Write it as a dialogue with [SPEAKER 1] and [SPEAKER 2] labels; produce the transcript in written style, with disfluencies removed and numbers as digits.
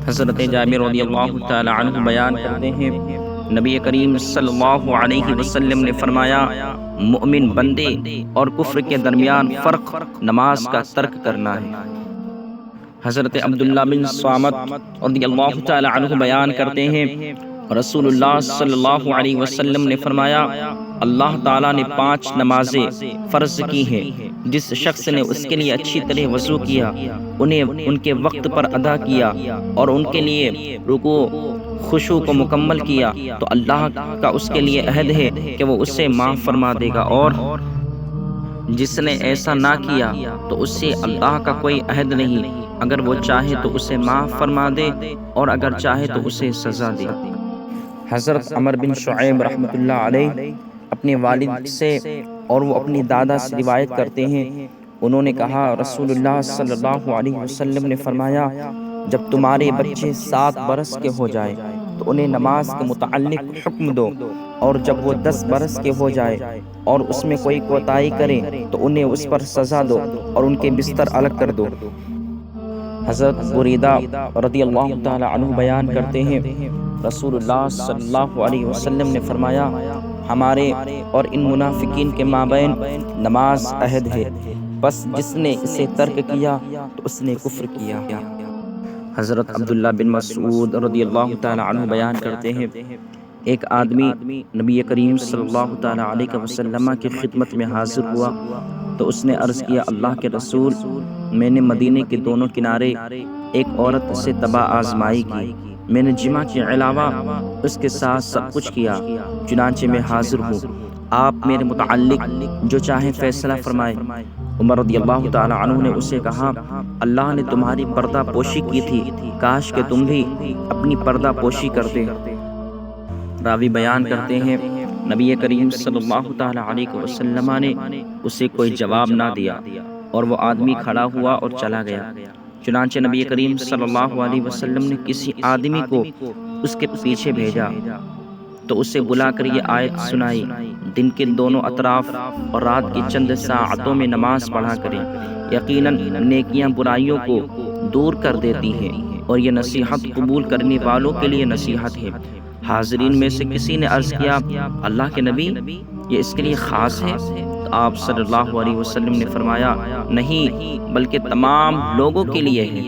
[SPEAKER 1] حضرت جابر رضی اللہ تعالی عنہ بیان کرتے ہیں، نبی کریم صلی اللہ علیہ وسلم نے فرمایا، مومن بندے اور کفر کے درمیان فرق نماز کا ترک کرنا ہے۔ حضرت عبداللہ بن صامت رضی اللہ تعالی عنہ بیان کرتے ہیں، رسول اللہ صلی اللہ علیہ وسلم نے فرمایا، اللہ تعالیٰ نے 5 نمازیں فرض کی ہیں، جس شخص نے اس کے لیے اچھی طرح وضو کیا، انہیں ان کے وقت پر ادا کیا اور ان کے لیے رکوع خشوع کو مکمل کیا تو اللہ کا اس کے لیے عہد ہے کہ وہ اسے معاف فرما دے گا، اور جس نے ایسا نہ کیا تو اس سے اللہ کا کوئی عہد نہیں، اگر وہ چاہے تو اسے معاف فرما دے اور اگر چاہے تو اسے سزا دے۔ حضرت عمر بن شعیب رحمۃ اللہ علیہ اپنے والد سے اور وہ اپنی دادا سے روایت کرتے ہیں، انہوں نے کہا، رسول اللہ صلی اللہ علیہ وسلم نے فرمایا، جب تمہارے بچے 7 برس کے ہو جائے تو انہیں نماز کے متعلق حکم دو، اور جب وہ 10 برس کے ہو جائے اور اس میں کوئی کوتاہی کریں تو انہیں اس پر سزا دو اور ان کے بستر الگ کر دو۔ حضرت بریدہ رضی اللہ تعالی عنہ بیان کرتے ہیں، رسول اللہ صلی اللہ علیہ وسلم نے فرمایا، ہمارے اور ان منافقین کے مابین نماز عہد ہے، بس جس نے اسے ترک کیا تو اس نے کفر کیا۔ حضرت عبداللہ بن مسعود رضی اللہ تعالی عنہ بیان کرتے ہیں، ایک آدمی نبی کریم صلی اللہ تعالی علیہ وسلم کی خدمت میں حاضر ہوا تو اس نے عرض کیا، اللہ کے رسول، میں نے مدینے کے دونوں کنارے ایک عورت سے تباہ آزمائی کی، میں نے جماع کے علاوہ اس کے ساتھ سب کچھ کیا، چنانچہ میں حاضر ہوں، آپ میرے متعلق جو چاہیں فیصلہ فرمائیں۔ عمر رضی اللہ تعالی عنہ نے اسے کہا، اللہ نے تمہاری پردہ پوشی کی تھی، کاش کہ تم بھی اپنی پردہ پوشی کرتے۔ راوی بیان کرتے ہیں، نبی کریم صلی اللہ تعالی علیہ وسلم نے اسے کوئی جواب نہ دیا اور وہ آدمی کھڑا ہوا اور چلا گیا۔ چنانچہ نبی کریم صلی اللہ علیہ وسلم نے کسی آدمی کو اس کے پیچھے بھیجا تو اسے بلا کر یہ آیت سنائی، دن کے دونوں اطراف اور رات کی چند ساعتوں میں نماز پڑھا کریں، یقیناً نیکیاں برائیوں کو دور کر دیتی ہیں اور یہ نصیحت قبول کرنے والوں کے لیے نصیحت ہے۔ حاضرین میں سے کسی نے عرض کیا، اللہ کے نبی، یہ اس کے لیے خاص ہے؟ تو آپ صلی اللہ علیہ وسلم نے فرمایا، نہیں، بلکہ تمام لوگوں کے لیے ہے۔